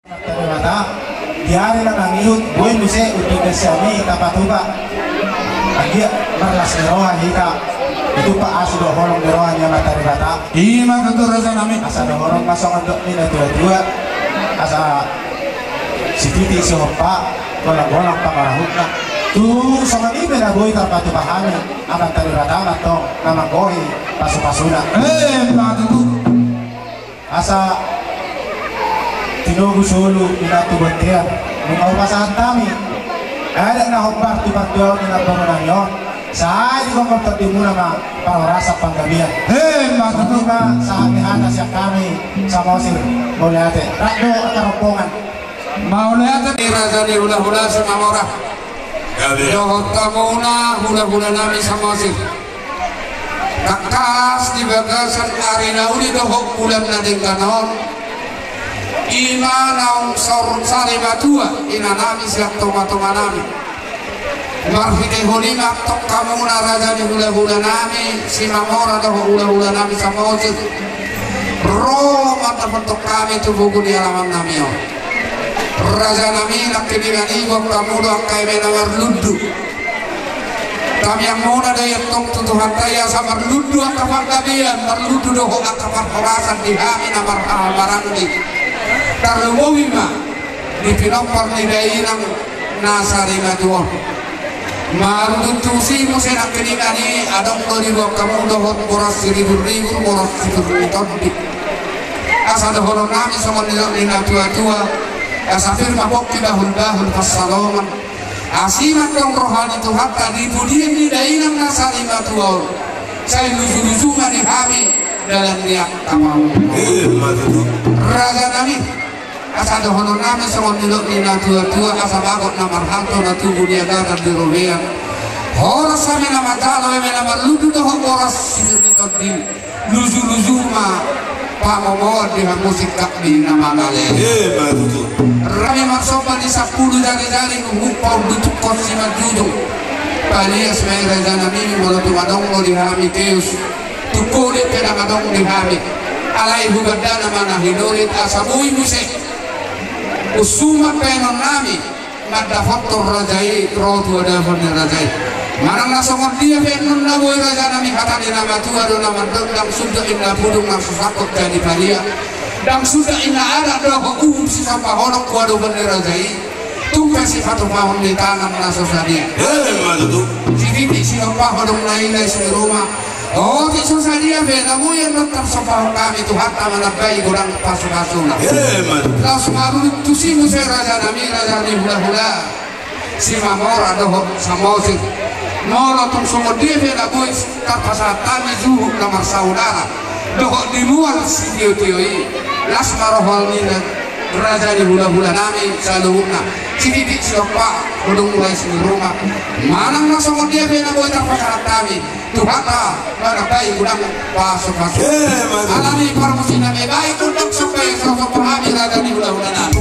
Diari na nangihut buhay bisa untuk kesiami tapatuba dia marlas neroha hika itu pak asu do horong neroha nya matari bata ima betul raja nami asa do horong masong untuk ini dua asa si titi si hoppa bolang pamarahukna tu sama ini na boy tapatu bahani aman tari bata matong nama gohi pasu-pasuna matu asa Tinogu solo inatu bantian mengaw pasahan kami ada na hopar tu patuaw na bangunan yon sa di ko kapatid mo na parasa panggabihan matuto ka sa amihana siya kami sa Mosir Mulyate Rado at Karampungan Mulyate Raja ni hula-hula sa Mamora yohot ka muna hula-hula namin sa Mosir kakas di bagasan arena uli dohok ulam na din kanon ina naung sari matua ina nami siap toma nami marhide holima tok kamu na raja ni hula nami si Mamora doho hula nami sama Mosir ro mata bentuk kami tu buku di halaman nami yo raja nami nak kini gok kamu doang kai menawar ludu kami yang mau ada yang tong Tuhan kaya sama ludu akafar kabian ludu doho akafar horasan di hami namar barang kalau mau bima di pinopor ni daerah nasari matuon malu tusi musim nak kenikani adong dari dua kamu dohot boras ribu boras ton di asal dohon nami sama nina tua asal firma bokti bahul pasaloman asimat dong rohani Tuhan tadi budian di daerah nasari matuon saya lucu mani kami dalam niat kamu raja nami asa dohono nami sama nilok nina tua asa bagot namar hanto na tubuh dia gagal di robean horas sami nama talo eme nama ludu doho horas sikitot di luzu ma pamomo di musik kak di nama gale rame maksoba di 10 jari ngumpau dutuk kosi majudo palias me rejana mimi molo tumadong lo di hami keus tukuli pena madong di hami alai hugadana mana hidolit asabui musik usuma penon nami mada faktor rajai rotu ada fani rajai marang nasongon dia penon na boy raja nami kata di nama tua do nama dang sudah inna budung nang susakot jadi balia dang sudah inna ada do si sampah honok kuado fani rajai tunggu si fatu mahon di tangan nasosadia jadi si sampah honok nailai si rumah oh di sosadia beda mu yang tetap sampah kami Tuhan tamanabai gorang pasu-pasuna langsung maru tusi musai raja nami raja ni hula si Mamora doho sama Mosir nolo tung semua dia beda mu terpasat kami zuhuk kamar saudara doho dimual si tio-tioi las marohal nina raja ni hula nami saluhukna si titik siapa kodong mulai sini rumah manang na sama dia beda mu terpasat kami Tuhata mana baik udang pasuk alami parmusina me baik udang sampai sosok pahami raga di hula-hulanan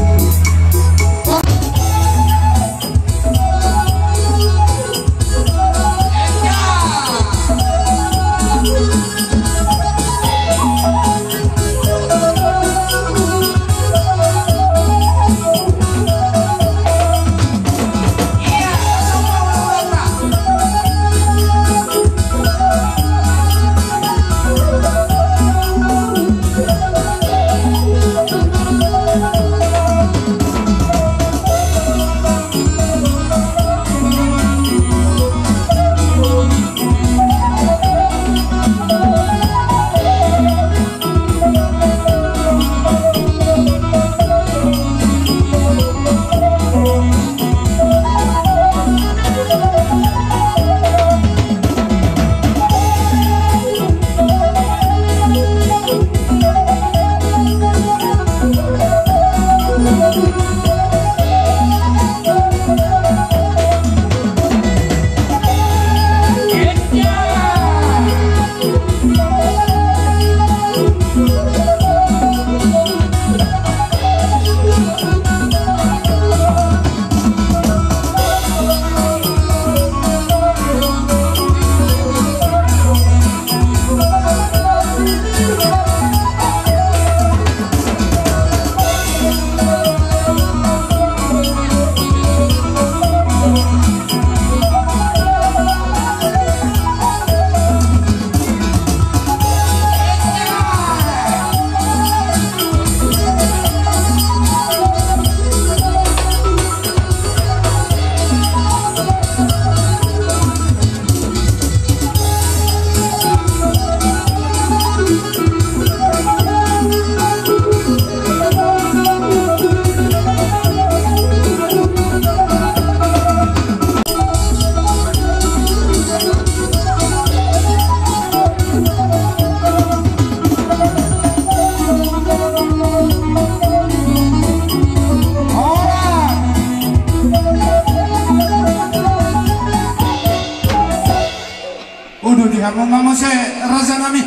Mama saya raza nami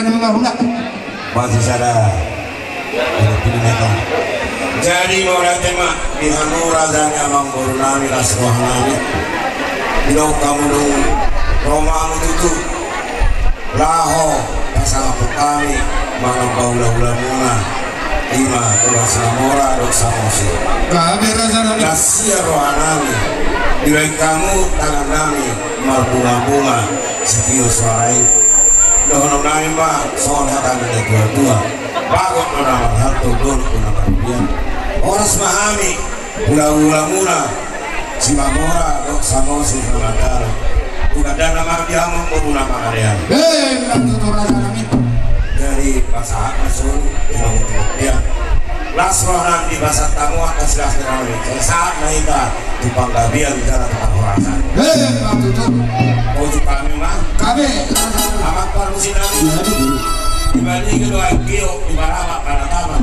mengahulah. Masih sada. Jadi orang tema di hanu razanya mangguru nami lasroh nami. Bila kamu dong Roma itu laho pasang kami mana baula-ula muna lima orang samora dok samosi. Kabe raza nami. Kasia rohanami. Bila kamu tangan nami bunga-bunga sekiu suarai. Dohono nami mah soal hatan dari dua-dua. Bagot nama satu don nama dia. Orang semahami ula-ula muna si mamora dok samosi nama bukan dana mardiam menguruna mangarian. Nanti raza nami. Dari bahasa Asun dia lasrohan di bahasa tamu akan silas terawih saat naika di panggabian di jalan Pangurasan. Nanti tu. Oju kami mah Kabe. amat parusinan dibanding kedua kio di barama pada taman.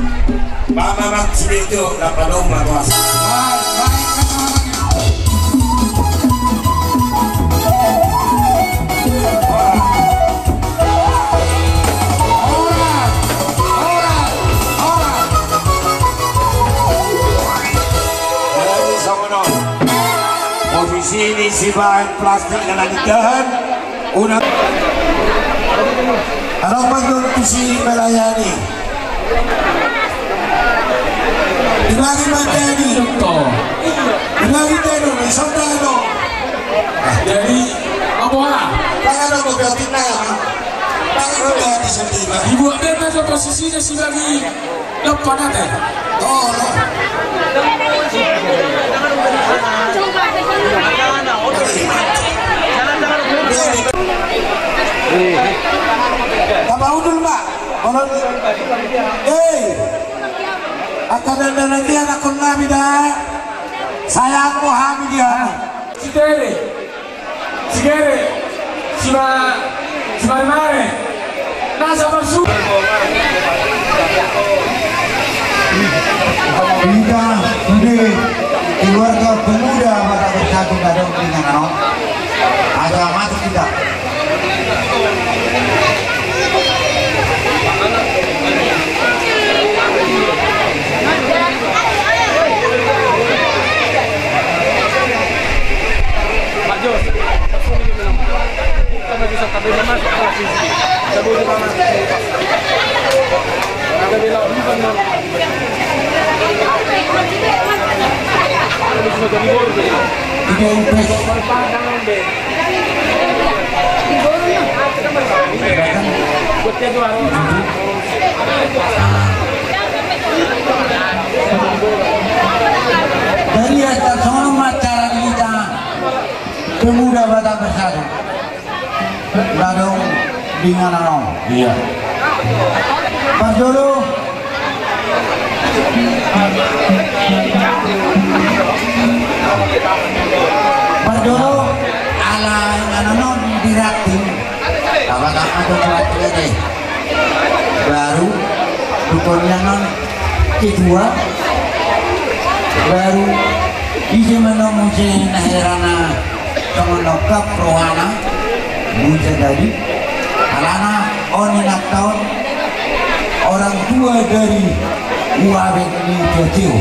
Mama mak sini itu dapat dong kuasa. Sini si bahan plastik yang lanjutkan unang kalau panggil kusi melayani dibagi materi dibagi tenu mesotano Jadi apa lah? tangan aku berarti nama tangan aku berarti sendiri Dibuat bebas posisinya si bagi depan nanti. oh no Apa udul mbak? Kalau akan ada nanti anak nabi dah. Saya aku hamil dia. Sigere, si mare, nasa bersu. Kita ini keluarga pemuda pada bersatu pada dengan agama kita. Pak Jos, bukan bisa kabel masuk ke sini. Sebelum kita masuk. Ada bilang bukan mau. Dari atas sono macara kita pemuda Batak Bersatu. Badung dengan anong. Iya. Pas dulu. Pas dulu ala anon dirating. Batak ada pelatih deh. Baru dukunnya non kedua baru bisa menemukan herana kemenokap rohana muncul dari alana oninak tahun orang tua dari uabek ini kecil.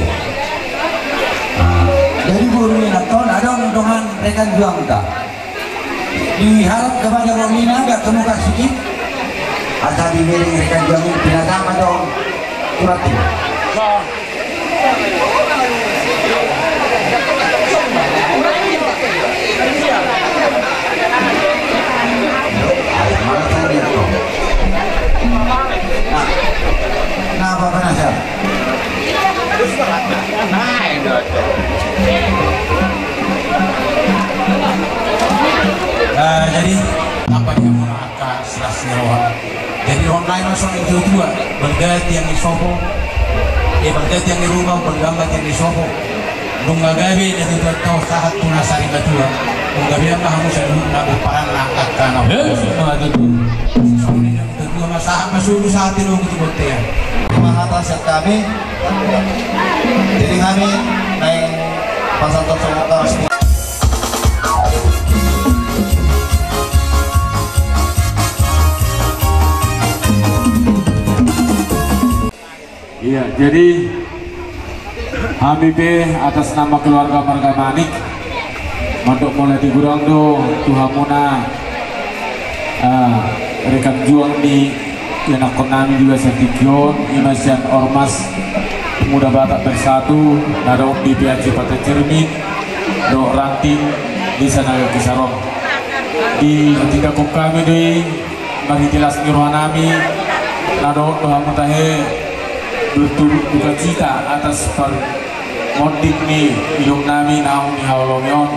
Jadi oninak tahun ada untungan rekan juang tak diharap kepada Romina agak kemuka sedikit asal diberi rekan juang ini binatang atau surat itu. Nah, apa penasihat? Jadi apa yang mengakar selas jadi online langsung itu dua berganti yang di Soho berganti yang di rumah bergambar yang di Soho nunggu gabi dan itu tahu saat tunasari berdua nunggu biar mah kamu sedang nak berperan nakak karena semua itu soalnya kedua masalah masuk saat itu gitu bote ya Atas kami jadi kami naik pasal tersebut Iya, jadi Habibie atas nama keluarga Marga Manik untuk mulai digurang do Tuhan Muna rekan juang di Yanak Konami juga Sertikion Imasian Ormas Pemuda Batak Bersatu Nado di PAC Partai Cermin do ranting di sana Kisarong di ketika kami di bagi jelas Nirwanami Nado Tuhan Mutahe berturut duka cita atas permodik ni ilung nami naung ni hawlongion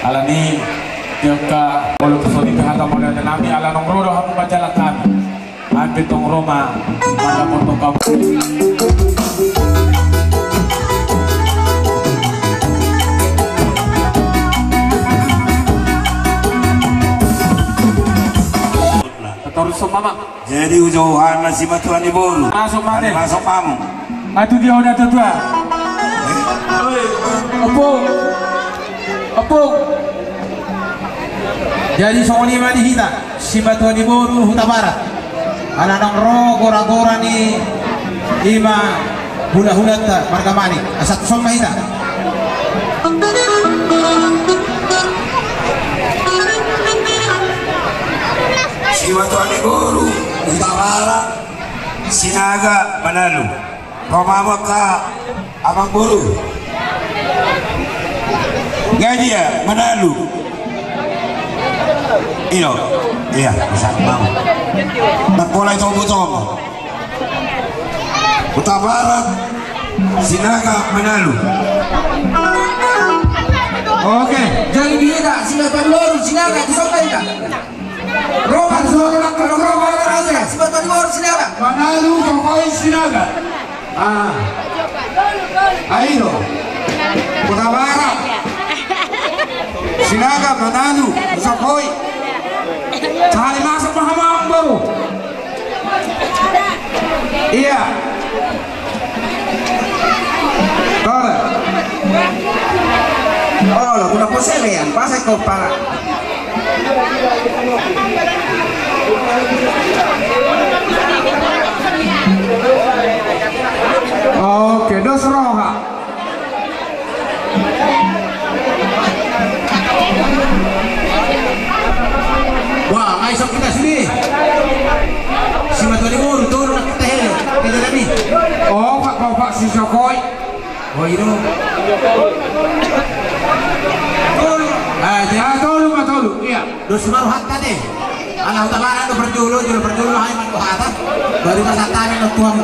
alani jika walau kesoni pihaka mulai nami ala nongrodo hamu bacalah kami hampir tong Roma pada potong kamu Torso mama. Jadi ujauhan masih batuan di bolu. Masuk mati. Masuk kamu. Itu dia udah tua. Opung. Jadi songoni madi hita si batuan di bolu huta barat. Ala nang ro gora-gora ni ima hula-hula ta Marga Manik. Asat song mahita. Siwatuan di Bolu, Utara, Sinaga, Manado, Romama ka Abang Bolu, Gadia, Manado, Ino, iya, bisa mau. Nagpulay tomo-tomo, Utara, Sinaga, Manado. Oke, jadi kita sila Bolu Sinaga disampaikan ka. Roma aja, sebentar baru Sinaga. Manado Jokowi Sinaga. Ayo. Kota Barat. Sinaga Manado Jokowi. Cari masuk Mahamang baru. Iya. Kore. Oh, lo kuna posele yan, pasay ko para. Oke, dos roha. Wah, ngaisok kita sini. Si Matwani Moro, turun nak kita hele. Kita kami. Oh, Pak si Jokowi. Oh, itu. Tolu. Iya. Dos maru hatta deh. Anak utabaran do berjulu hai man hata. Baru masa tani no tuam.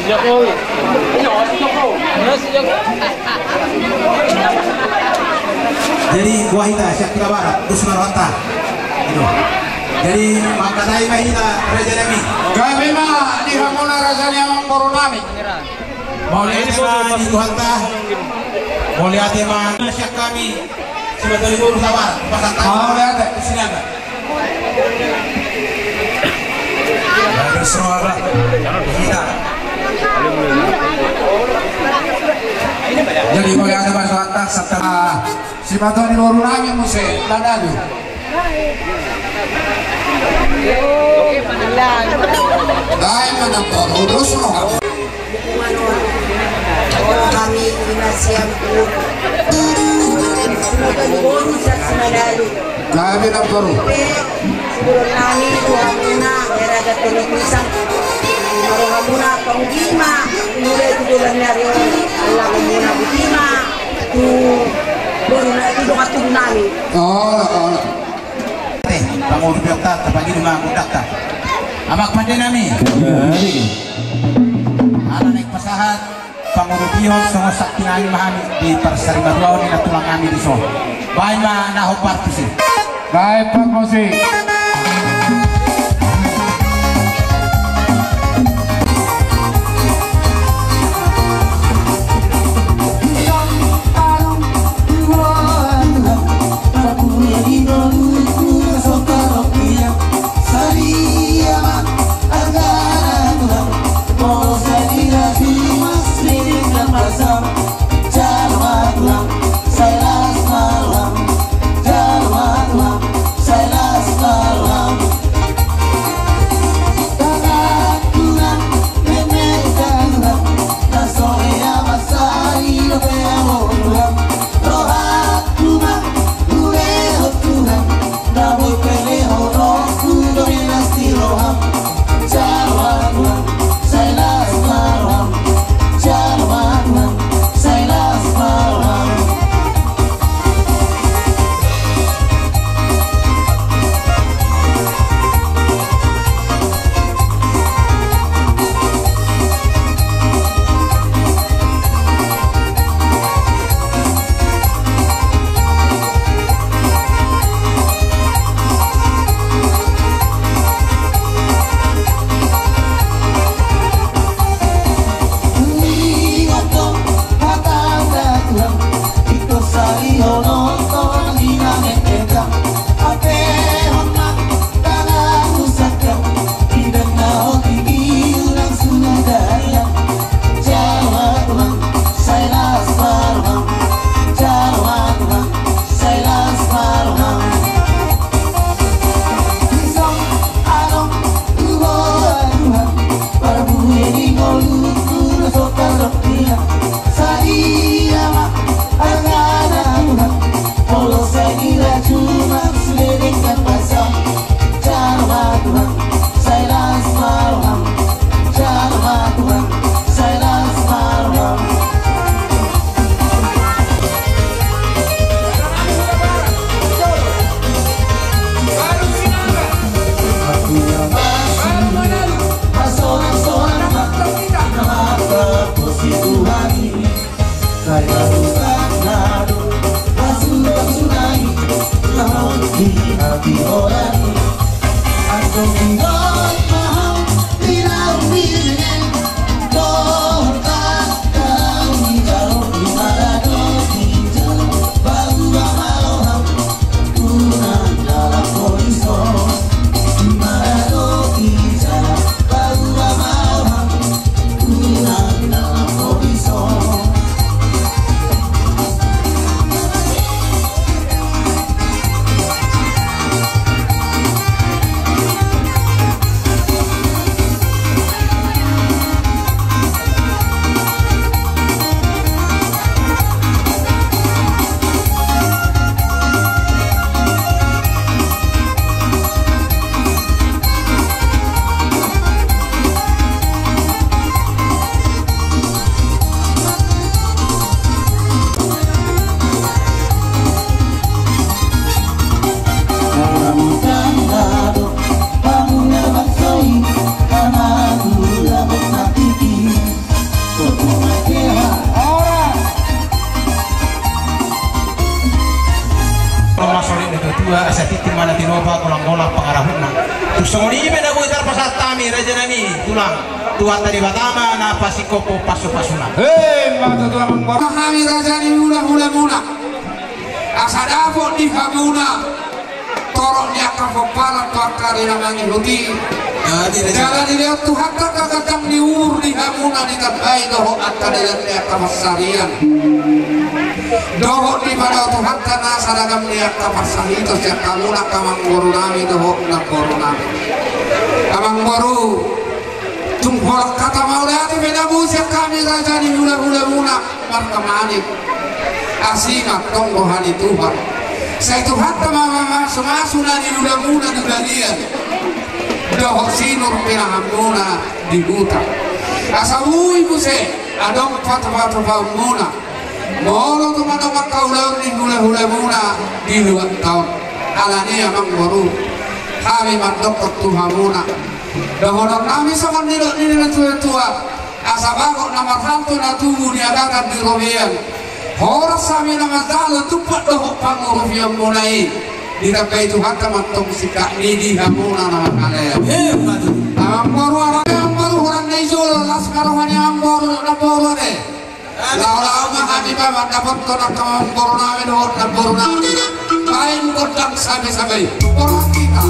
Jokowi. Jadi buah hita siap kita barat dos maru hatta. Itu. Jadi makadai mahita Raja Nami. Kami mah di Hamuna rasanya Mang Boronami. Mau lihat di Tuanta. Mau lihat mah siap kami. Sebetulnya urus sabar, pasang tangan. Mau lihat di sini ada. Ada suara. Kita. Jadi mau lihat bahasa atas setelah si Batuan di Boronami mesti Manado. Dahil manapor, urus mo. Kami inasiam po. Nagaligon sa Manalo. Kami na paro. Siguro namin Tuhan muna. Kaya gatinipisang maruha muna panggima. Mulai tutulan na rin. Allah ko muna bukima. Tulong at tulong namin. Oo. Pangurus biota, terbagi di mana kudakta. Amak pandai nami. Anak naik pasahat. Pangurus pion songo sakti nami mahami di persari baruau ni natulang kami di so. Baik mah naho partisi. Baik Pak Mosi. Saya Tuhan tadi batama na pasikopo pasu-pasuna. Mata tulang kami raja ni mula. Asadafo di kamuna. Torok dia kapopala tuakari namangi hoti. Jalan dia Tuhan kakakang diur di kamuna di kabai doho atta dia kapasarian. Doho di pada Tuhan kana sadagam dia kapasari to sia kamuna kamang boru nami doho na boru nami. Kamang boru Tungkol kata maulati beda musik kami raja di mula markamani asimak tonggohani Tuhan saya Tuhan tamama semasuna di mula di galian dohok sinur pinahamuna di buta asawui buse adong patu muna molo tumano makaulau di mula di 2 tahun alani amang baru kami mandok Tuhamuna Dahonor kami sama nilok na tua asabako na marhanto na tubuh ni adakan di rohian horas sami na madalo tupat dohok pangurufian mulai ditapai Tuhan kamantong sikak nidi hamuna na makalaya amang baru orang na izol las karohan yang baru na baru de lau mahami pa dapat ko na kamang baru namin dohok na baru namin kain kodang sabi-sabi orang kita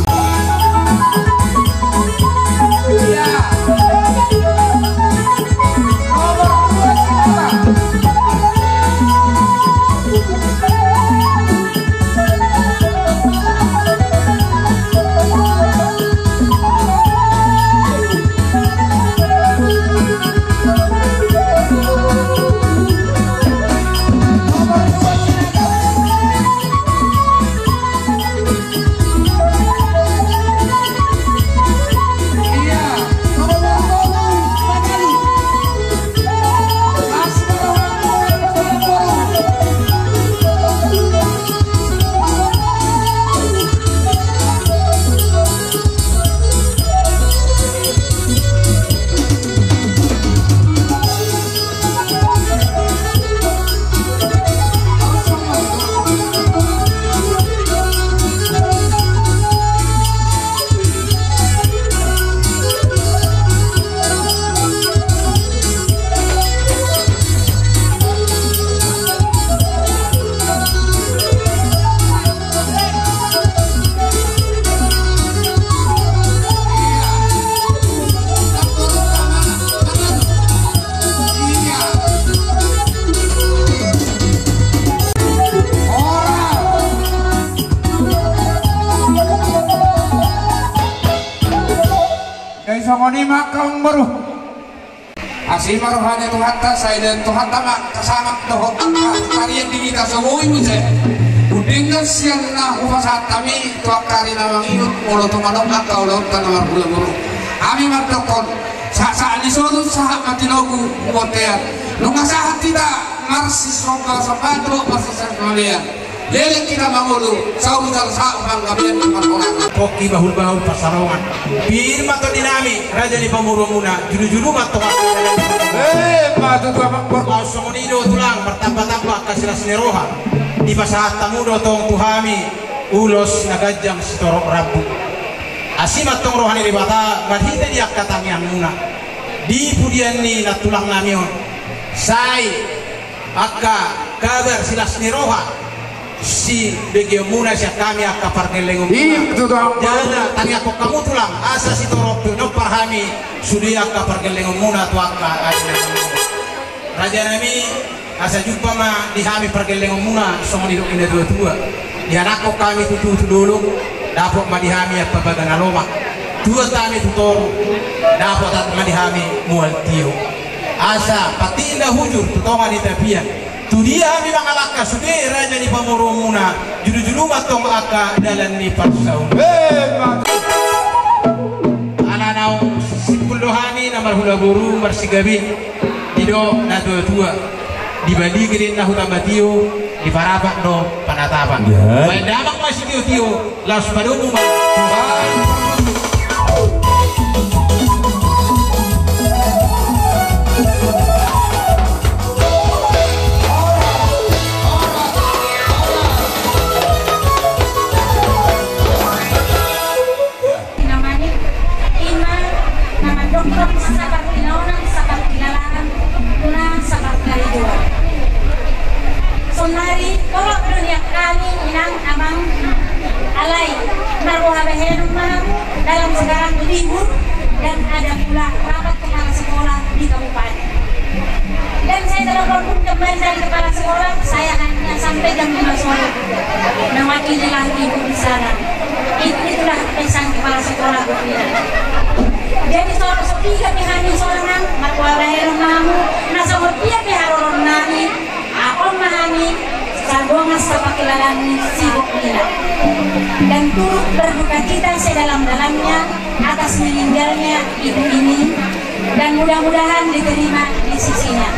Songonima kaum baru asih marohane Tuhan ta saya dan Tuhan ta kasamak dohok kalian di kita semua ibu saya Dengan siang na upasat kami tuak kari na manginut molo tumanong akaw laut tanamar bulu-bulu. Kami martokon sa disolu sa matinogu motean. Nung asahat tidak marsis sopa sapato marsis sekalian. Lele kita mangulu sa umusal sa upang gabian perkolaan. Koki bahul-bahul pasarongan. Bir mato dinami raja ni pamuro muna juru-juru mato. Mato tua pangkor. Mau somonido tulang bertambah-tambah kasilas neroha. Di pasahat tamu dotong tuhami ulos nagajang sitorok rabu asimat tong rohani ribata badhite dia katang yang muna di pudian ni natulang namion sai akka kabar silas ni roha si bege muna sia kami akka pargelengum jana tani aku kamu tulang asa sitorok no parhami sudi akka pargelengum muna tu akka raja nami asa jumpa ma dihami pergeleng muna somoni dok ina dua di anakku kami tutu dulu dapat ma dihami apa bagan aloma dua tami tutor dapat ma dihami mual tio asa patinda hujur tutongan di tapia tu dia mi mangalaka sude raja di pamoro muna juru-juru matong aka dalan ni parsau ana nau sipuldohani namar hula guru marsigabi ido na dua dibandingin nahu tambatio di parapak no panatapan. Main damak masih tio las padumu namanya Ima nama dokter sabar kilaunan sabar kilalan tuna sabar kalijuan. Sonari kalau dunia kami inang amang alai naruh bahenum dalam sekarang libur dan ada pula rapat kepala sekolah di kabupaten. Dan saya telepon kembali dari kepala sekolah, saya hanya sampai jam 5 sore mewakililah ibu di sana. Itulah pesan kepala sekolah berpindah. Jadi soal sepi kami hanya seorang marwah bahenum namu nasa berpia beharon nani aku memahami sabongan sepakilalan sibuk nila dan turut berduka cita sedalam-dalamnya atas meninggalnya ibu ini dan mudah-mudahan diterima di sisinya.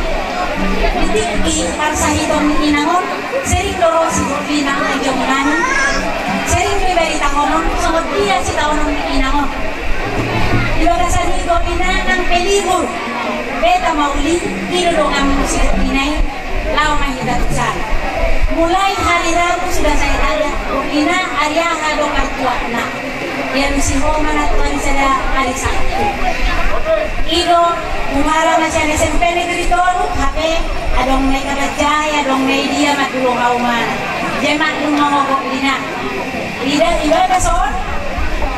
Ditiki parsahitom inangon sering doro sibuk linang ajomunani sering pribadi tangonon sangat dia si taonon inangon ibagasan higo pinanang pelibur beta mauli idodongan sibuk inay lau mahidat sana. Mulai hari Rabu sudah saya tanya, Ina Arya hado kartuana. Dia misi homa na tuan sada hari Sabtu. Ido umara masih ada SMP negeri tolu, HP adong naik kerja, adong naik dia matulung haumana. Jemak lumang mogok Ina. Ida ibadah soal,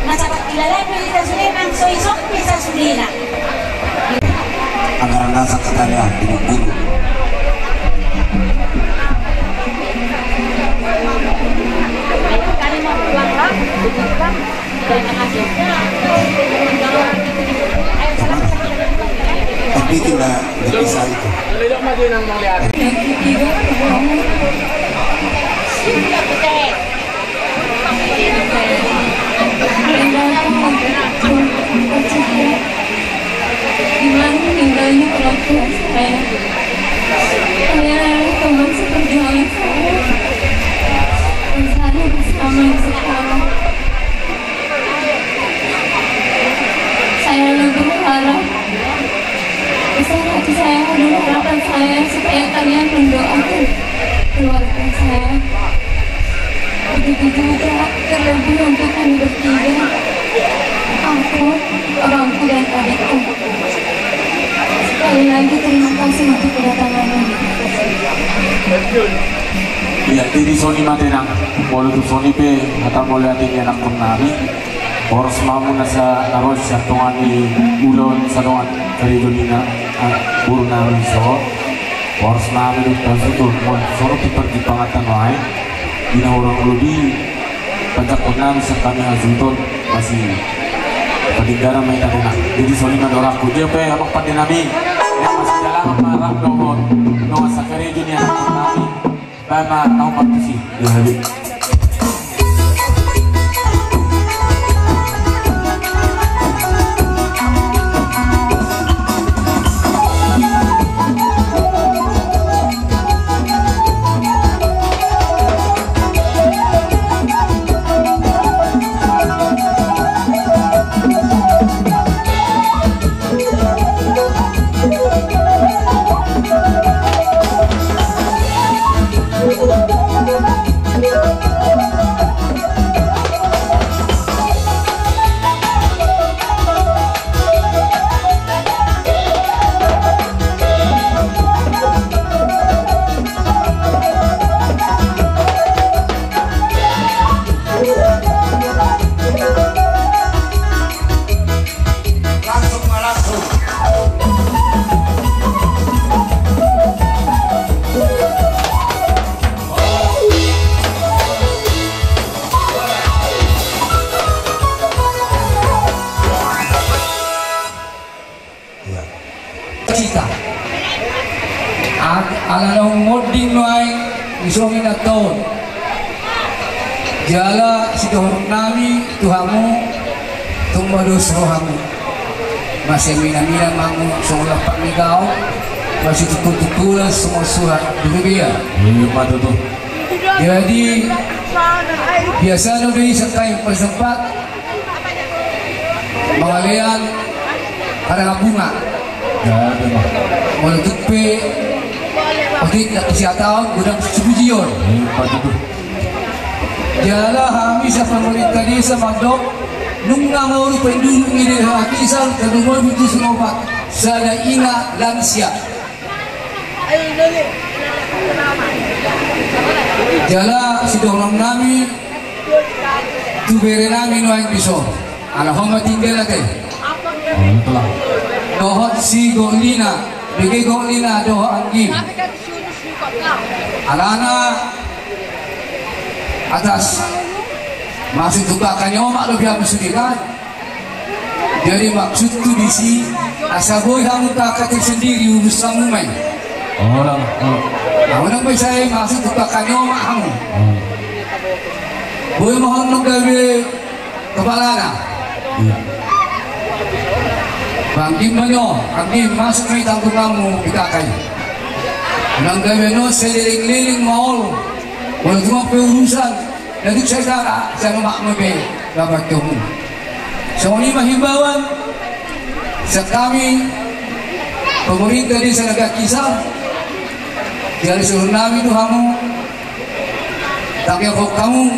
masa kilala itu kita sudah nang soisok bisa sudina. Anggaran dasar sekalian guru. Kali mau pulang lah, bukan? Terima kasih. Tapi tidak bisa itu. Gimana tinggalnya pelaku saya? Saya teman seperjuangan saya. Saya bersama sekarang. Saya lebih berharap besar hati saya dan harapan saya supaya kalian mendoakan keluarga saya. Begitu juga terlebih untuk kami bertiga, aku, abangku dan adikku. Sekali lagi terima kasih untuk kedatangannya. Ya, diri Sony Matenang, boleh tu Sony pe, atau boleh ada yang nak menari. Orang semamu nasa naros syatuan di ulon sadongan dari dunia buru nari so. Orang semamu itu tersutur, soro kita di pangatan lain. Dina orang lebih banyak pernah sekali hasilton masih peninggalan mereka dengar. Jadi Sony Madoraku dia pe apa pada nabi yang masih dalam marah dohon, doa sakari dunia nabi. Bama, tahu apa sih? alanong moding noay isongin at taon. Jala si dohor nami tuhamu tumbados rohamu. Masih mina-mina mamu seolah pak negau masih tutulas semua surat demikian. Tuh. Jadi biasa dari sekai persempat mengalian ada bunga. Walau tupe otik nak kesihatan gudang sebujion. Jala kami sa pemerintah desa mandok nung nangauru penduduk ini hakisal terumur butuh serobat sada ina lansia. Jala sidorong nami tubere nami no ang piso ala homa tinggal lagi dohot si golina bege golina doho angin alana atas masuk juga kanyomak lebih habis sendirian. Jadi maksud tu di sini asaboy kamu kakak sendiri urus kamu main. Orang. Orang saya masuk juga kanyomak kamu. Boy mohon nunggawe kepala na. Bangkim manyo, kami masuk ke tanggung kamu kita kayu. Nunggawe no seliling-liling maul. Walau cuma perurusan, nanti saya mak mebe dapat kamu. Semua ini himbauan sekami pemerintah di sana kisah dari seluruh nami itu kamu, tapi kok kamu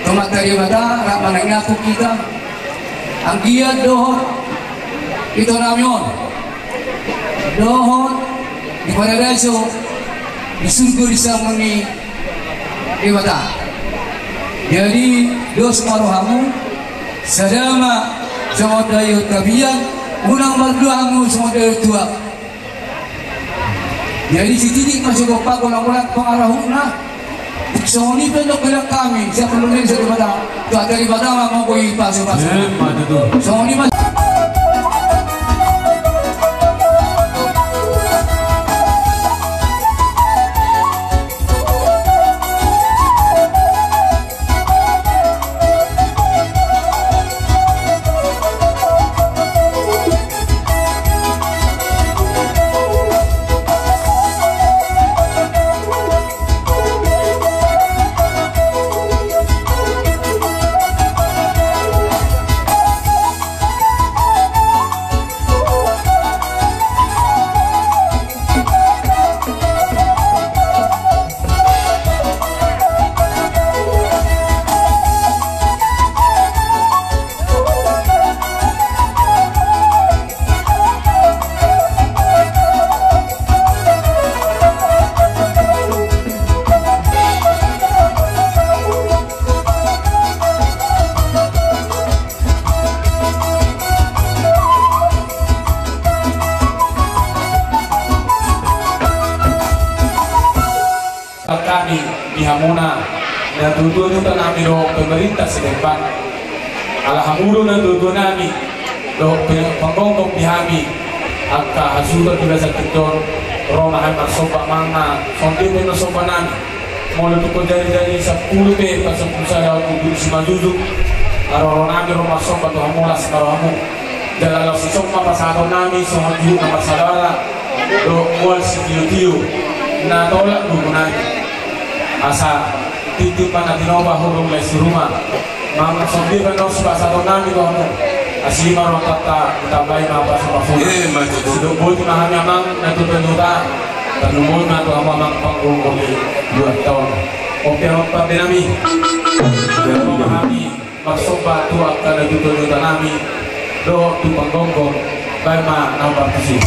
kemateri bata ramananya aku kita, anggiat dohon itu namion, dohon di paradiso di surga di samuni. Ibada. Jadi dos maruhamu sadama samodayo tabian unang marduhamu samodayo tua. Jadi si titik masih gopak ulang-ulang pengarahuna. Soni pendok belak kami siapa belum dari ibada. Tuh dari ibada mau koi pasu-pasu. Soni mas. Kami di Hamuna dan tujuan itu kami do pemerintah sedepan alhamdulillah dan tujuan kami do penggongkong di kami angka hasil juga sektor romahan marsoba mana sonti beno soba nami mau untuk dari 10 be pasang pusara untuk simajujuk aroron nami roma soba to hamulas karamu jalan si soba pasado nami sohaju nama sadara do mual si tiu na tolak dukunani asa titipan na tinoba hurung les rumah mama sobi benos pasado nami kamu asima ron tata tambay mapa sa pafuna sudo buti mahami amang natutunuta tanumon na to amang panggungkuli 2 tahun oke pa benami mahami magsoba tu akka natutunuta nami do tu panggonggong bay ma nampatusi.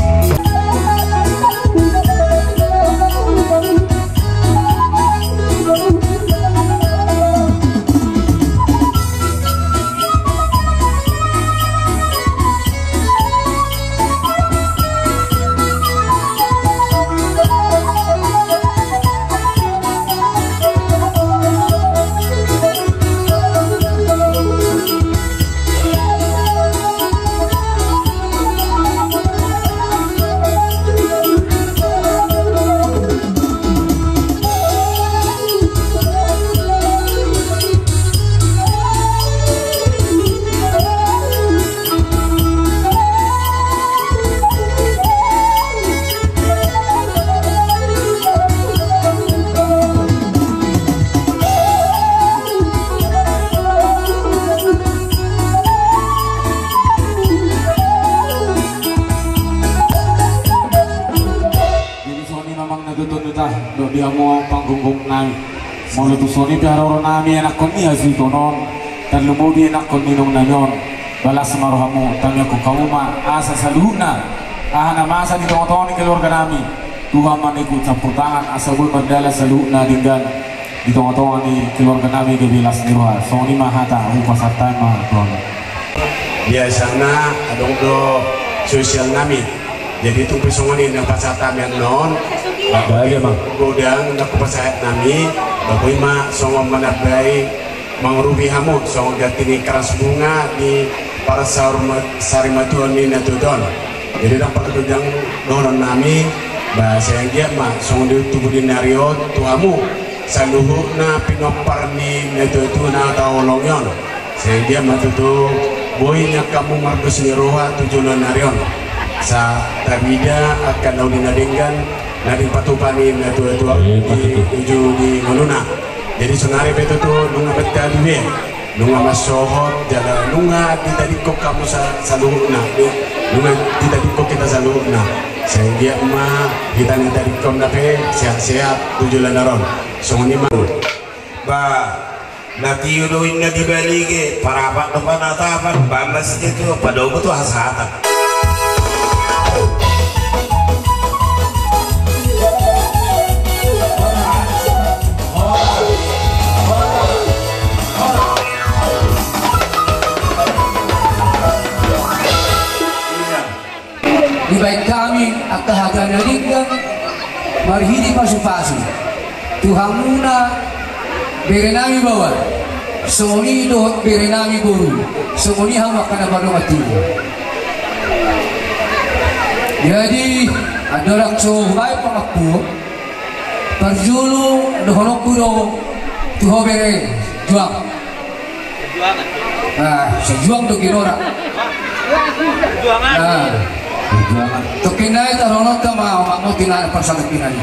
kita do dia mau panggung nami mau lu soni biar orang nami anak koni hasil tonon dan lu mau dia anak koni nong nanyon balas marohamu tanya aku kamu mah asa saluna ahana masa di tong-tong keluarga nami Tuhan maniku campur tangan asa boy berdala saluna dinggan di tong-tong ni keluarga nami kebilas nirwa soni mahata upas hatai mah Tuhan biasanya adong do sosial nami jadi itu pesongan ini dapat sata yang non ada aja bang godang dapat pasayat nami bagai ma songom manabai mangrubi hamu song jatini keras bunga di para sarimatuan ini natudon jadi dapat godang donon nami bahasa yang dia ma song di tubuh di nario tuamu saluhu na pinopar ni natutuna atau longyon saya dia matutu boynya kamu markus niroha tujuan narion sa tabida akan daun dinadingkan nading patupani na tua-tua tuju di ngununa jadi sonari beto tu nunga betta duwe nunga masohot jaga nunga ditadikok kamu sa luhurna nunga ditadikok kita sa luhurna sehingga ma kita ditadikok nape sehat-sehat tujuan naron songoni mau ba natiuduin na dibalige para apa depan atapan bamas itu pada betul hasata di baik kami akan hagana ringgang marhidi pasu-pasu Tuhan muna berenami bawa soni do berenami guru soni hama kana baru mati jadi ada rakso baik pakaku perjulu dohonok kudo tuho bere juang sejuang do kinora tokinai tarono tama makmo tinana persatu pinani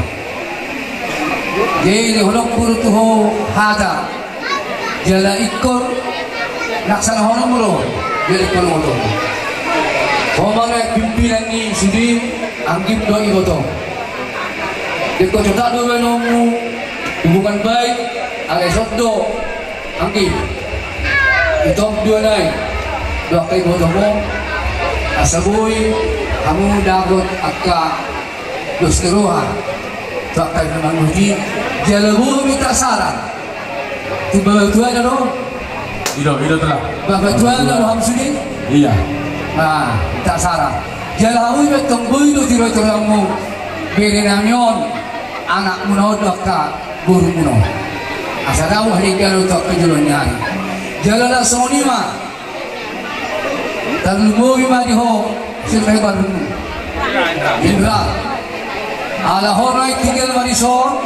jadi honok puru tuho hada jala ikor laksana hono muro jadi kono moto homare pimpinan ni sudi anggip do iboto deko coba do benomu hubungan baik ale sotdo anggip itong dua nai dua kali boto mo asaboy kamu dagot akka dosteroha tak kaya naman muji jalabu minta saran tu bawa tuan ada Ido telah bawa tuan ada hamsudi iya minta saran jalabu betong boy do tiro tiramu beri namion anak muno dokka guru muno asadamu hari kalau tak kejulan nyari jalala soni ma dan lumogi ma diho silai baru Indra ala horai tinggal marisor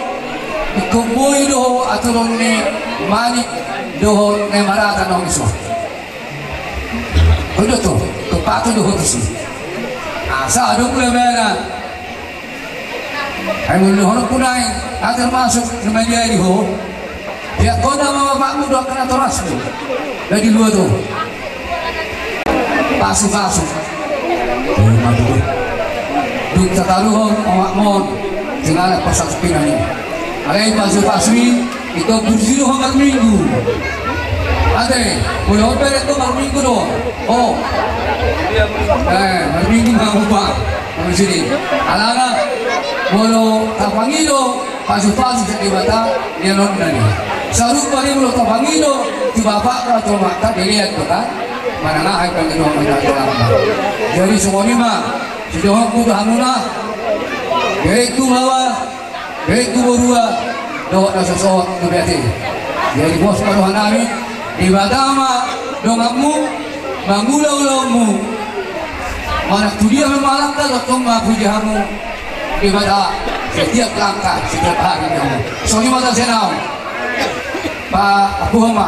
ikubui doho aturon ni manik doho ne marata no iso udah tuh kepatu doho tu sih asa aduk lemena ay mulu hono kunai agar masuk media diho ya kau nama bapakmu doa kena toras tu lagi dua tu pasu duk tataluhon awakmon tinggal pasal sepinan ini alai pasu-pasui itu berziruh hamar minggu ade boleh operet tu hamar minggu doh hamar minggu nggak ubah hamar sini ala-ala boleh tapangilo pasu-pasu jadi bata dia non nani saruk bari boleh tapangilo di bapak atau mata dilihat tu kan mana nak akan kedua mana jadi semua ni mah sudah aku dah mula yaitu bawa yaitu berua doa nasi soal tu berarti jadi bos paruhan kami di badama dongamu mangulau-ulaumu mana tu dia memalang dah lotong mahu jahamu di bada setiap langkah setiap hari kamu soalnya mata senau Pak Abu Hama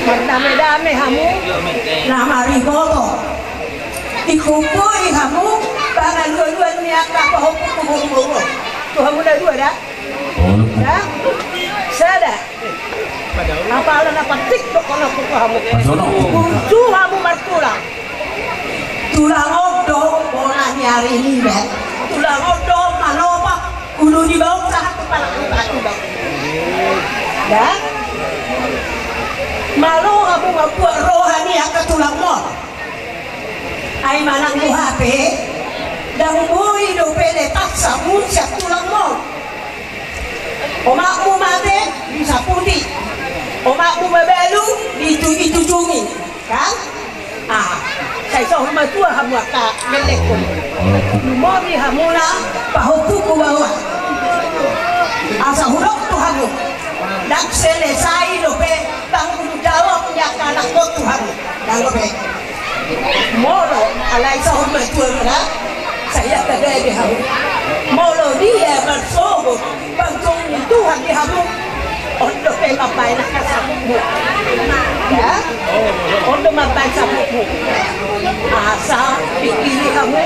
Dami-dami kamu nama riboto ikupui kamu bangan dua-dua niat apa hukum tuh kamu dah dua dah dah sada apa ala nak tik tu kalau kamu kuncu kamu martulang tulang odong bola nyari ini deh tulang odong manopak ulu di bawah sahat kepala batu bawah. Dan malu kamu ngabuat rohani yang ketulang mol. Ay manang buhape dan bui do pele paksa muncak tulang mol. Omakmu mate bisa putih, omakmu mebelu ditujungi, kan? Saya hormat tua hamu ka melekum. Lumori hamuna pahuku ku bawah. Asa huruf tu hamu. Dan selesai lope tanggung jawab yang anak Tuhan dan lope. Moro alai sa hormat tua mana? Saya kagak di hamu. Moro dia bersobo bantung Tuhan di hamu. Untuk mapai nak kasabuk, ya, untuk mapai sabuk. Asa pikir kamu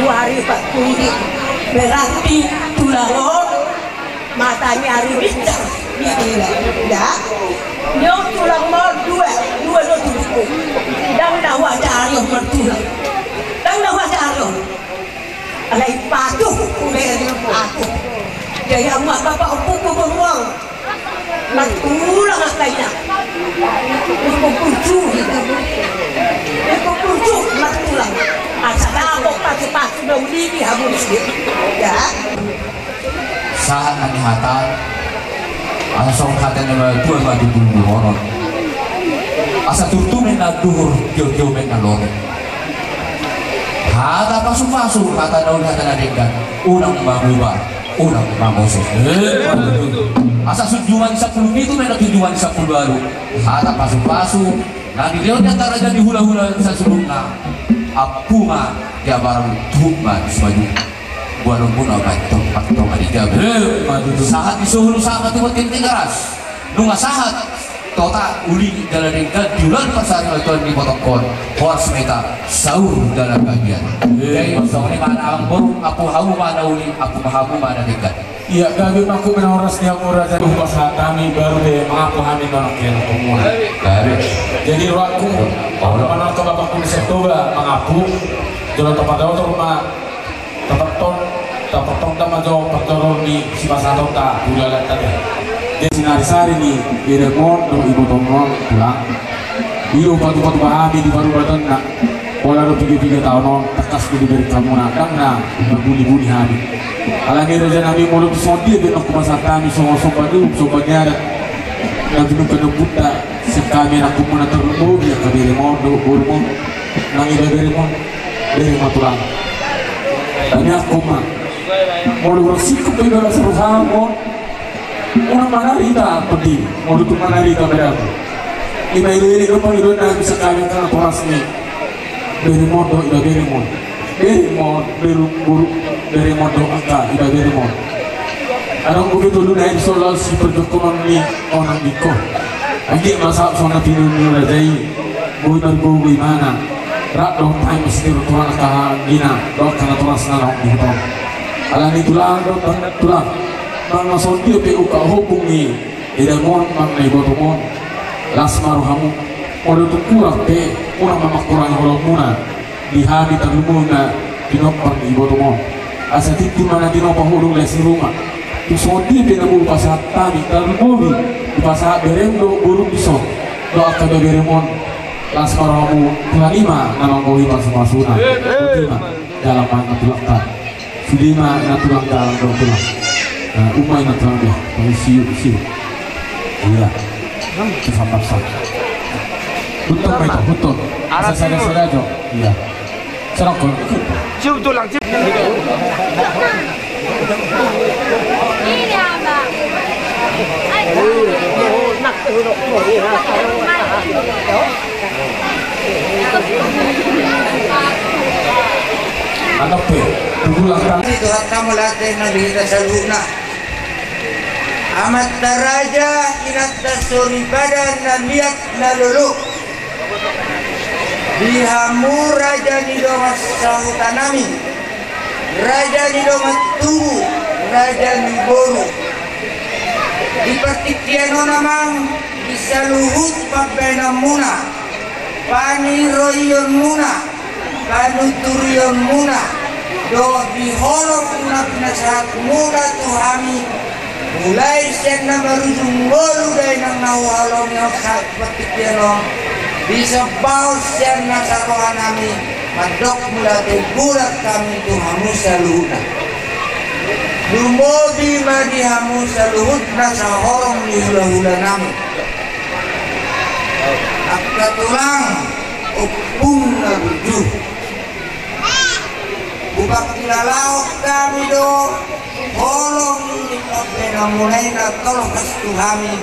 2040 berarti tulangon matanya hari bincang, ya. Nyo tulang mau dua lo tubuhku, dan dah wajar yang bertulang, dan dah wajar yang, alai patuh kuliah aku, jadi amat bapak upu beruang. Matulang akanya, ikut pucuk, matulang. Asal aku pasti beli di habis ya. Saat nanti hatan, asal hatan yang dua mati dulu orang. Asal turtu mena duhur jauh mena lori. Hata pasu hata daun hata nadekan, unang mabubah. Ulang mamosos. Asa tujuan 10 itu mereka tujuan 10 baru. Hata pasu-pasu. Nanti dia antara jadi hula-hula bisa sebelumnya. Aku mah dia baru tumbang sebaju. Walaupun apa tempat dijaga. Saat disuruh sangat itu penting keras. Nunggu saat. Tota uli dalam ringkat jualan pasar itu di potokon horse meta sahur dalam bagian. Jadi soalnya mana ambur, aku hamu mana uli, aku hamu mana ringkat. Iya, kami aku menaras dia murah jadi pasar kami baru deh mengaku kami orang yang umur. Jadi waktu orang mana ke bapak kulis setoba mengaku jalan tempat jauh rumah tempat tong sama jauh pertorong di si pasar tota bulan tadi. Jadi hari ni iremon do ibu tomon pulang. Iyo patu-patu bahami di baru badan nak. Pola do 3 tahun on takas di dari kamu nakang na berbuli-buli hami. Alangi raja nabi mulut sondi dengan kumasa kami songo-songo padu sobanya dan dulu kena buta sekami nak kumuna terlalu dia ke iremon do urmon nangi dari iremon tulang. Tadi aku mah mulut resiko pegawai seruhan orang mana rita pedih, mau tutup mana rita berapa? Lima ini lupa itu nak bisa kawin karena poras ni. Dari modo ida dari modo angka ida dari mod. Orang begitu dulu naik soal si perjokonan ni orang diko. Lagi masa soalnya pinun rajai, bui mana? Rak dong time mesti tulang kah gina, dong karena tulang senang di hutan. Alang itulah dong tulang. Bang sondio pe uka hubungi idamon mang nei botomon lasmaru hamu odo tukura pe orang mamakura holong muna di hadi tarumuna dinopang di botomon asa titi mana dinopang hulung lesi rumah tu sondio pe namu pasat tani tarumobi di pasat berendo burung iso do akado beremon lasmaru hamu tulima namang bohi pasu-pasuna tulima dalam mangga tulakta sudima ina tulang dalam tulang. Umay na terang dia, siu. Iya, kesam. Betul mereka, betul. Saya jo. Iya. Serang kau. Cium tulang. Ini apa? Nak turun boleh lah. Anak pe, berulang kali. Tuhan kamu latih nabi rasuluna. Amat daraja inat dasuri badan dan lihat nalulu. Dihamu raja di domas sahutanami, raja di domas tunggu, raja di boru. Di pertiktiano namang bisa luhut pabena muna, pani royon muna, panuturion muna, do diholok na pinasahat mula tuhami mulai siya na marujung ngolugay ng nahuhalong niya sa patikyanong disabaw siya na sa rohan namin madok mula gulat kami tuhamu sa luhuna lumobi madihamu sa luhut na sa horong ni hula-hula namin at katulang upung na rujuh bupak kilalaok kami do holong ini penamunay na tolkas tuhami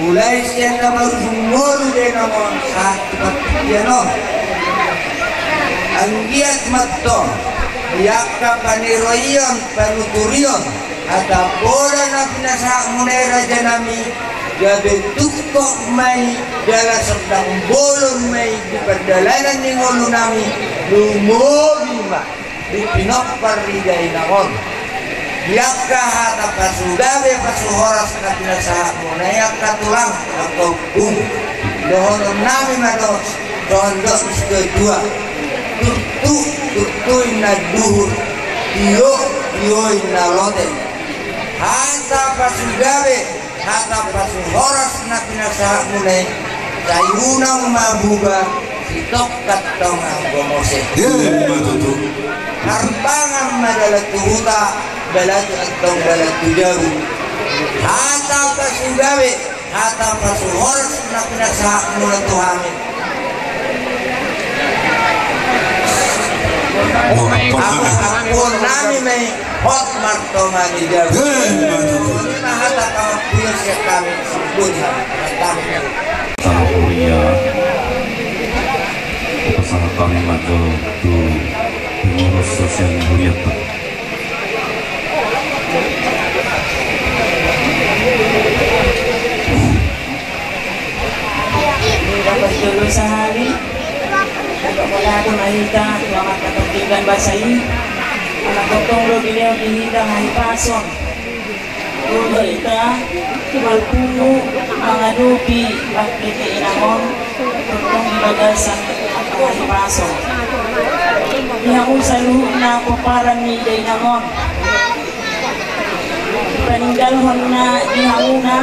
mulai siya na marumulu din naman sa patyanon ang giat matto iyaka paniroyon panuturiyon at apola na pinasak munay raja nami gabi tukok may dala sabdang bolon may di perdalanan ni ngolo nami lumobi ma di pinokparigay nakon iyaka hata pasugabe pasuhoras na pinasak munay katulang atau bung dohonon nami matos dohon kedua tutuin na duhur iyo na lote hata pasugabe hata pasuhoras na pinasak mulai sayunang mabuga sitok katong ang gomose harbangan madalat tuhuta balat atong balat tujaru hata pasugabe hata pasuhoras na pinasak mulai tuhamin Apapun nami may hot marto mani jago. Mahata kawat puyos ya kami sebut Salah Korea pasangan kami maju tu pengurus sosial Huriat. Dapat dulu sehari wala ko mahita tuwamat katungkigan basay anak kotong lo beliau dihidang hipason ulo ita malpuno mangadupi bakiti inamon kotong ibagasan atau hipason ihamu saluh na koparan ni day namon paninggalhon na ihamuna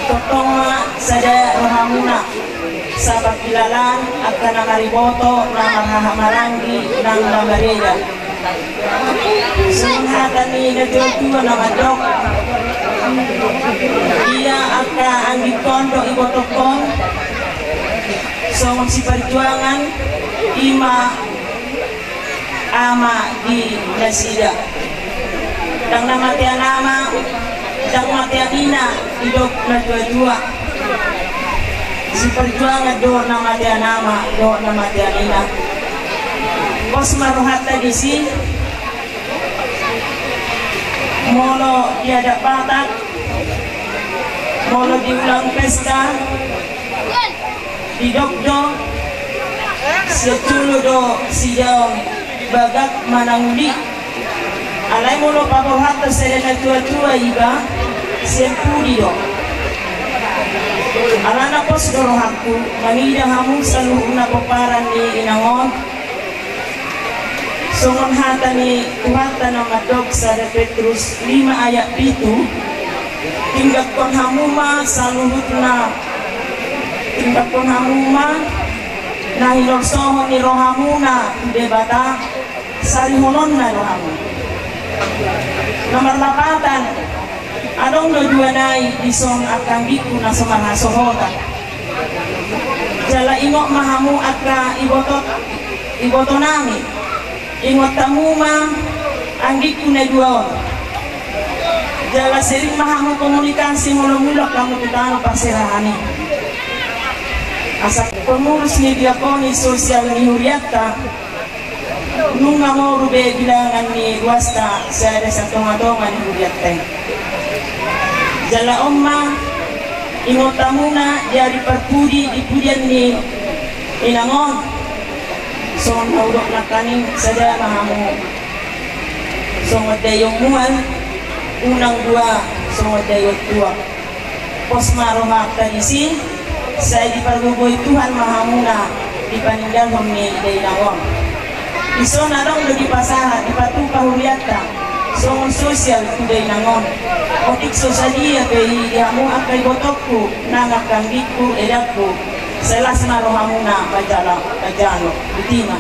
kotong sada rohamuna sa pagkilalan at kanangariboto na marhahamaranggi ng Lagareda. Sunghatan ni Nagyotua na madok, iya aka ang gikondo ibotokon, so magsiperjuangan ima ama di Nasida. Dang namatian ama, dang matian ina, idok na dua-dua. Si perjuangan do na matian nama do na matian ina pos maruhat tadi si molo tiada patat molo diulang pesta di dokdo si culu do si jaong bagak manangdi alai molo paruhat tersedena tua-tua iba si pudi do alana pos dorohaku manida hamu selalu una paparan ni inangon songon hata ni kuhata na madog sa Petrus 5 ayat 7 tinggap kon hamuma saluhut na tinggap kon hamuma na hilorsohon ni rohamuna debata sarihonon na rohamu nomor 8 adong do juanay isong akang giku na sumarhasohota jala ingok mahamu aka iboto nami ingok tamuma ang giku na duaon jala sering mahamu komunikasi mulak-mulak kamu tutano pasirahani asa pengurus ni diakoni sosial ni Huriata nung mo rube bilangan ni Wasta sa tonga-tonga ni Huriata jala omma inotamuna dari perpudi di pudian ni inangon son haudok nakaning sada mahamu son wadayong mual unang dua son wadayong dua pos marohak tanisi saya dipergugoy Tuhan mahamuna di paninggalhom ni inangon Iso nadong di pasaran ipatu pahuliata songon sosial kuday nangon otik sosadia kay hamu akay botokku nangakang diku edakku selas marohamuna kajalo bitima.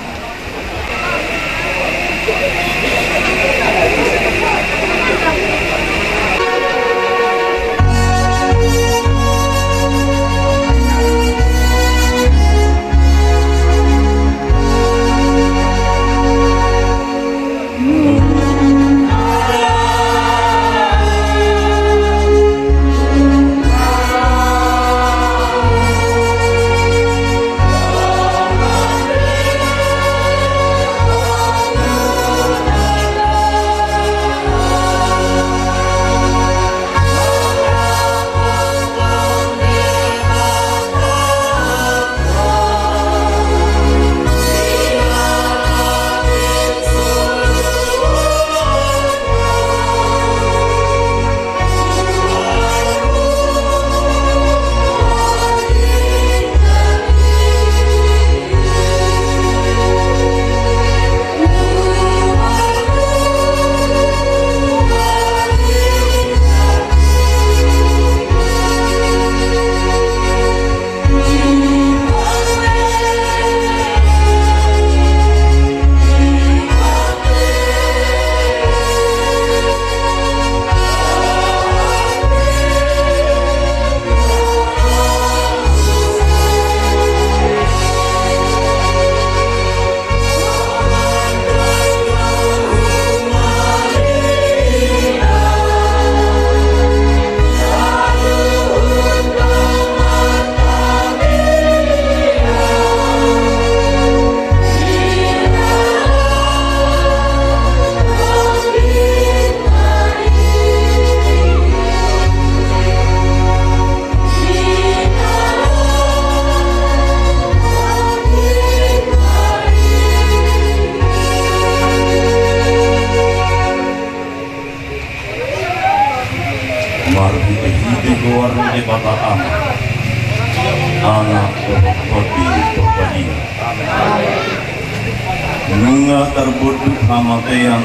Nunga terboduk hamateyang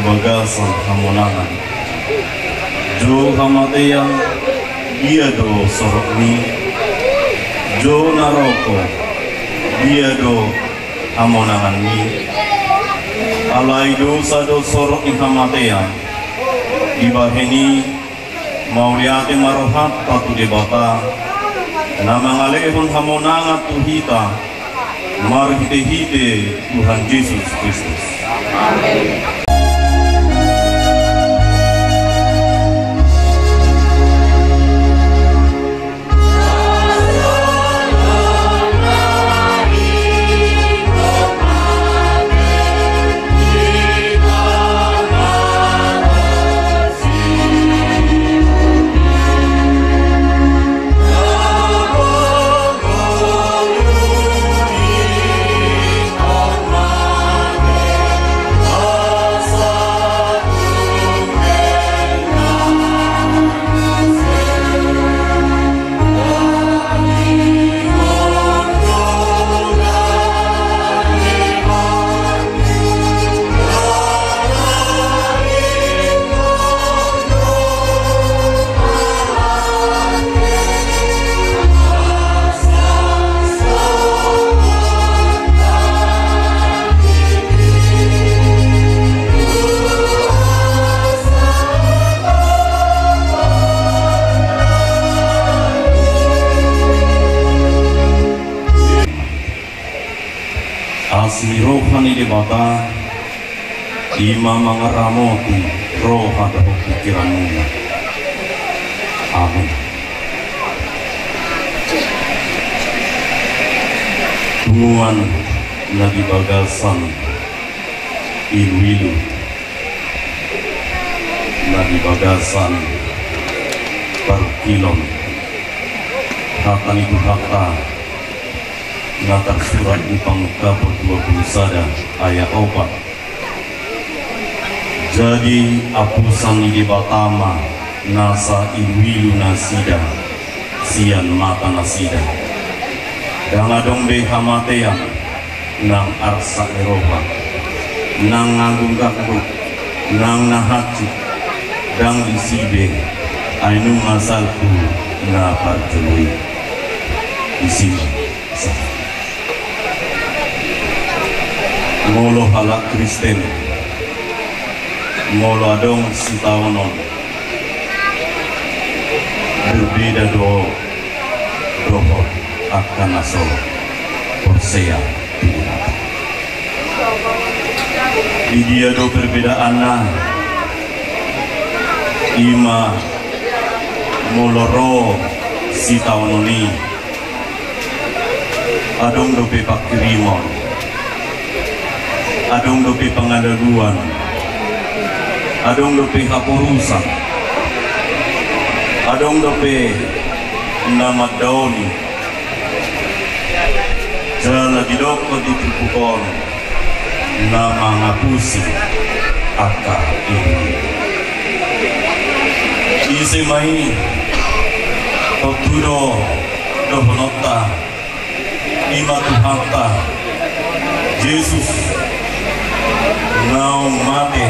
bagasan hamonangan Jo hamateyang dia do sorokni Jo naroko dia do hamonangan mi alai dosa do sorok ni hamateyang dibaheni mauliate marohat tatu debata nama ngalehon hamonangan tuhita mari hite Tuhan Yesus Kristus. Amin. Asli rohani debata ima mangaramoti roha dapat pikiranmu. Amin. Tumuan lagi bagasan ilu-ilu lagi bagasan perkilon hatan ibu hata ngatar surat di pangkabut 20 sada ayat 4. Jadi apusan di batama nasa iwilu nasida sian mata nasida dan adong be hamatean nang arsa eropa nang nganggung kakuk nang nahacu dang isibe ainu ngasalku ngapa jelui isibe ngolo halak Kristen ngolo adong sitawonon berbeda doho akan asal Persea di dia do perbedaan ima moloro sitawanoni adong dope pakirimon adong dope pengadaluan adong dope hapurusan adong dope nama dauni jala didoko ditupukon nama ngapusi akar ini isi mai tokuro dohonota ima tuhanta Yesus ngau mate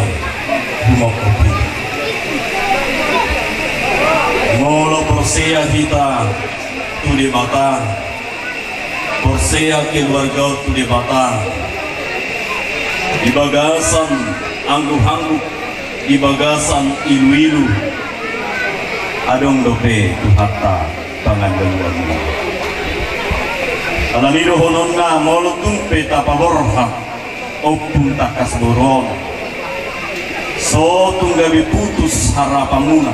humokopi ngolo Persea kita tu di Batang Persea keluarga tu di Batang di bagasan anggup-anggup di bagasan ilu-ilu adong dope tu hatta pangandaluan alamido hononna molotung peta paborha opun takas boron so tunggabi putus harapamuna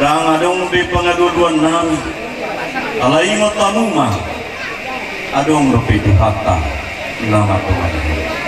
dan adong be pengaduan nami alaingot tanuma adong dope tu hatta nama pengaduan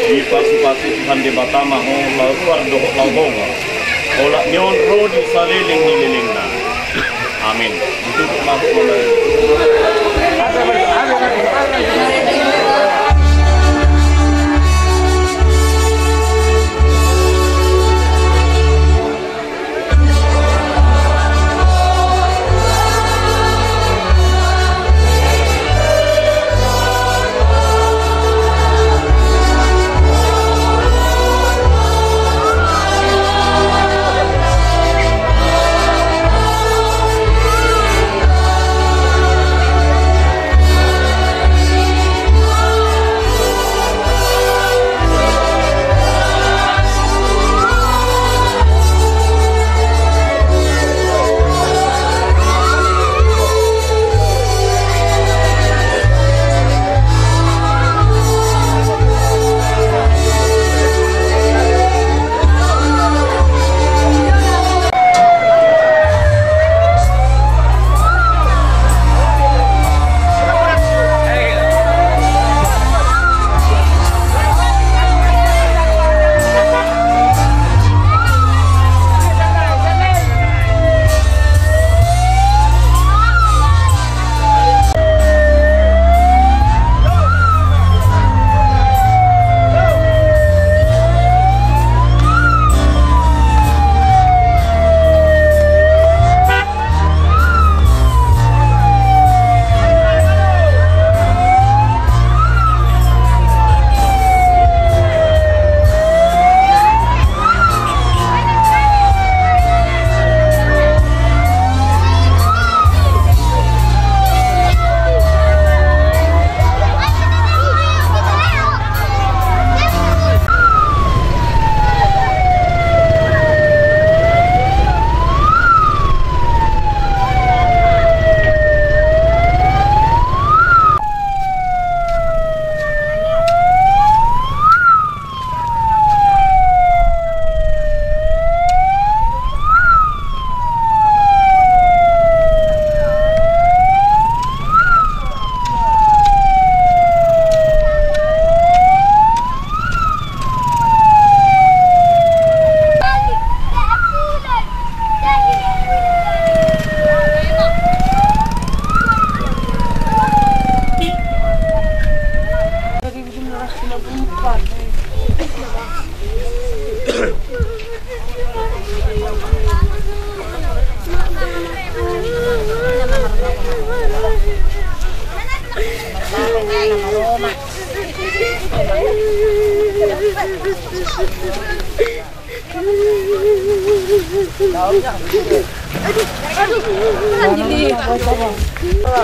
Evita Tuhan di Batama ho luar do lagonga ola nyon rodi saliling nililing na amin itu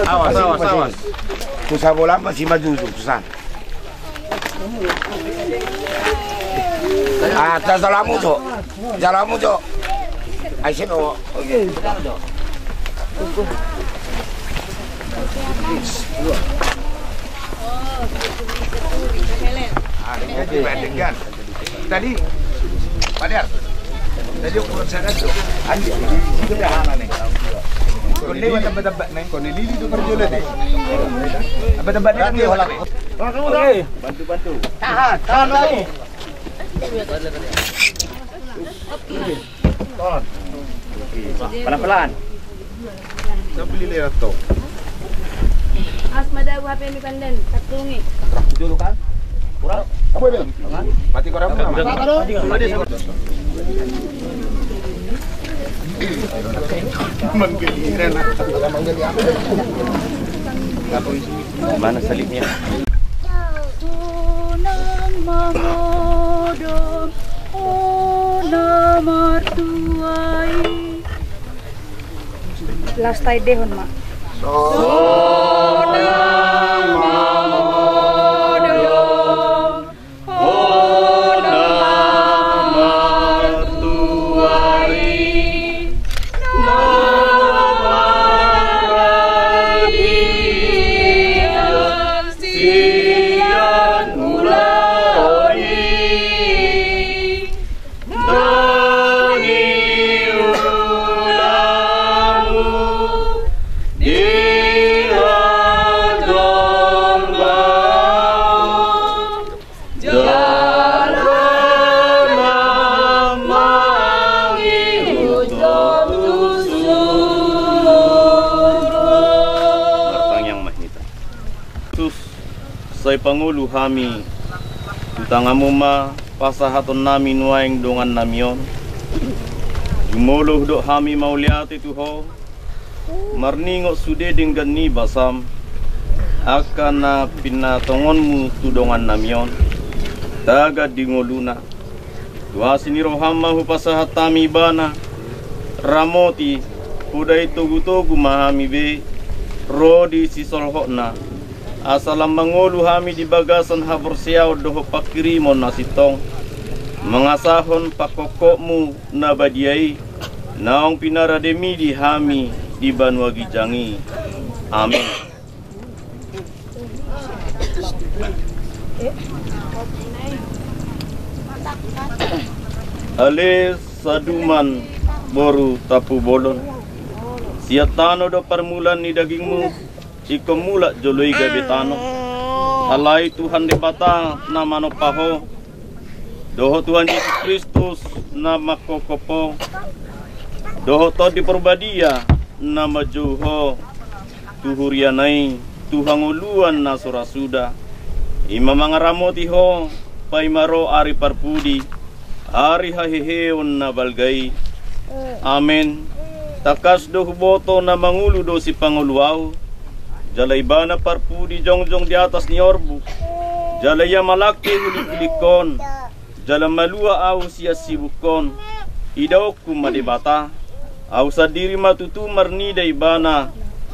Awas. Pusat bola masih maju tuh, pusat. Jalanmu, Cok. Aisyah, Cok. Oke. Tadi, Padar. Tadi ukuran sana tuh. Andi, sederhana nih. Kone tebak-tebak neng, kone lili tuh perjulet deh. Tebak-tebak nih dia walau. Oke, bantu. Tahan lagi. Pelan-pelan. Saya beli lewat tuh. Asmada HP mi pandan, tatungi. Dulu kan? Kurang? Apa itu? Mati korang mana? Mana salibnya? Last time dehon mak. Sai pangulu hami tutangamu ma pasahaton nami nuaing dongan namion jumoloh dok hami mauliati tuho marningo sude dengan ni basam akana pinatongonmu tudongan namion daga dingoluna tuasini rohama hu pasahatami bana ramoti hudai togu-togu mahami be rodi sisolhokna asalam mangulu hami di bagasan haborsiaw doho pakirimon nasitong mengasahon pakokokmu nabadiai naong pinarademi di hami di Banua Gijangi. Amin. Ale saduman boru tapu bolon siatano do permulan ni dagingmu iko mulak joloi gabetano alai Tuhan debata nama no paho doho Tuhan Yesus Kristus nama kokopo doho to di perbadia nama juho tuhurianai Tuhan uluan nasura suda ima mangaramoti ho paimaro ari parpudi ari haheheon na balgai. Amen. Takas doh boto na mangulu do si panguluaw jalay bana parpudi jongjong di atas ni orbu jalaya malaki hulik-hulikon jalam malua au sia sibukon idaw kumadibata au sadiri matutu marni day bana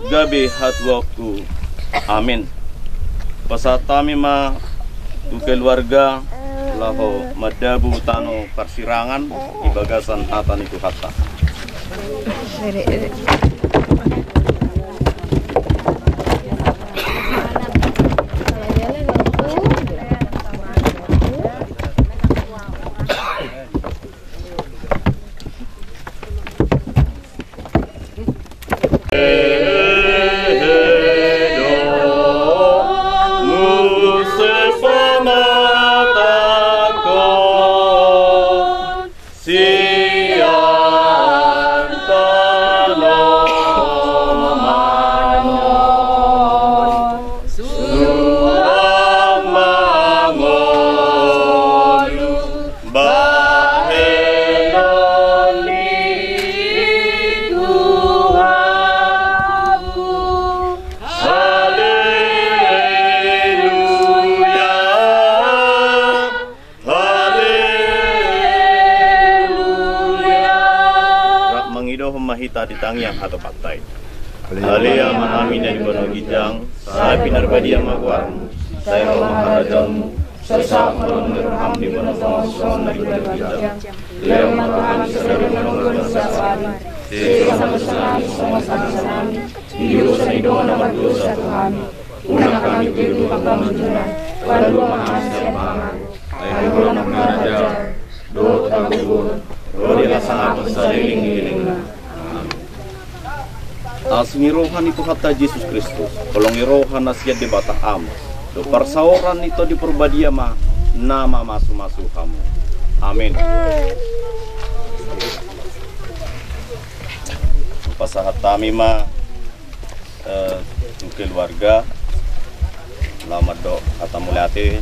gabe hatwaku. Amin. Pasatami ma tu keluarga laho madabu tano persirangan di bagasan hatan itu hatta. Sian tano mahita di tangiang atau patai. Alia mahami dari bono gijang, saya pinar badia magwarmu, saya maharajamu, sesak melon ngerham di bono pangosong dari bono gijang. Leo mahami sedari menunggu sasari, sesama senami, semua senami, hidup seidoan nomor 2 kami, unang kami biru pangkam menjunan, wadua mahasiswa pangan, ayo bulan mengaraja, doa tabur, doa sangat besariling giling. Asmi rohan itu kata Yesus Kristus, kolongi rohan nasihat di batah am, do persauran itu di perbadia mah nama masu kamu. Amin. Pasahat kami mah keluarga, lama do kata mulyati